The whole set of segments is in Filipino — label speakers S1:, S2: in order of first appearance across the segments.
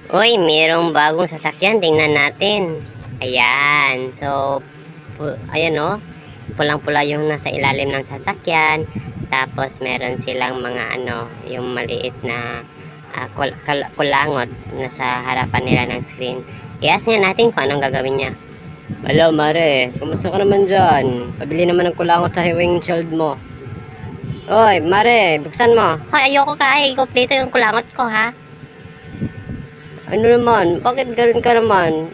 S1: Uy, mayroong bagong sasakyan. Tingnan natin. Ayan. So, ayan o. Pulang-pula yung nasa ilalim ng sasakyan. Tapos, meron silang mga yung maliit na kulangot na sa harapan nila ng screen. I-ask nga natin kung anong gagawin niya. Hello, Mare. Kumusta ka naman dyan? Pabili naman ng kulangot sa windshield mo. Oy, Mare, buksan mo. Hoy, ayoko ka. Ikumpleto yung kulangot ko, ha? Ano naman? Bakit ganoon ka naman?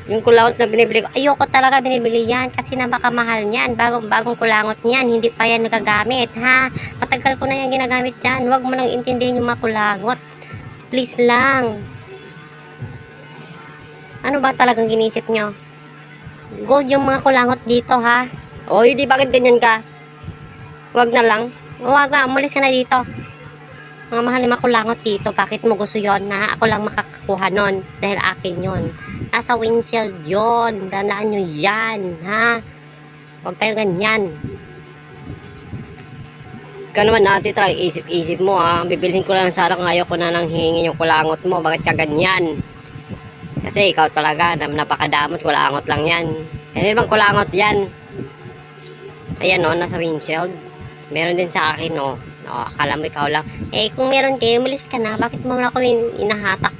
S1: Yung kulangot na binibili ko, ayoko talaga binibili yan kasi napakamahal niyan. Bagong kulangot niyan, hindi pa yan nagagamit, ha? Matagal ko na yan ginagamit dyan. Huwag mo nang intindihin yung mga kulangot. Please lang. Ano ba talagang ginisip nyo? Gold yung mga kulangot dito, ha? O, hindi, bakit ganyan ka? Huwag na lang. Huwag na, umalis ka na dito. Mga mahal na makulangot dito. Bakit mo gusto yon na ako lang makakakuha nun? Dahil akin yon. Nasa windshield yon. Danaan nyo yan, ha? Huwag kayo ganyan. Ikaw naman ate, try isip-isip mo, ha? Bibilhin ko lang sana kung ayaw ko na nang hingin yung kulangot mo. Bakit ka ganyan? Kasi ikaw talaga, napakadamot, kulangot lang yan. Kasi bang kulangot yan? Ayan o, nasa windshield. Meron din sa akin o. Akala mo ikaw lang. Eh, kung meron kayo, umalis ka na. Bakit mo ako inahatak?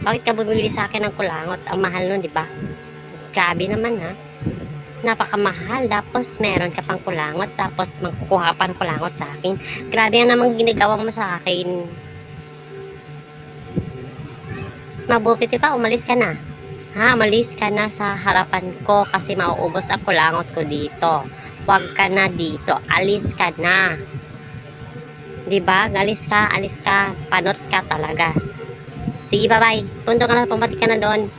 S1: Bakit ka bumili sa akin ng kulangot? Ang mahal nun, di ba? Grabe naman, ha? Napakamahal. Tapos, meron ka pang kulangot. Tapos, magkukuha pa ng kulangot sa akin. Grabe yan namang ginagawa mo sa akin. Mabuti pa, umalis ka na. Ha? Umalis ka na sa harapan ko kasi mauubos ang kulangot ko dito. Huwag ka na dito. Alis ka na. Diba? Alis ka, panot ka talaga. Sige, bye-bye. Punto ka na, pumatik ka na doon.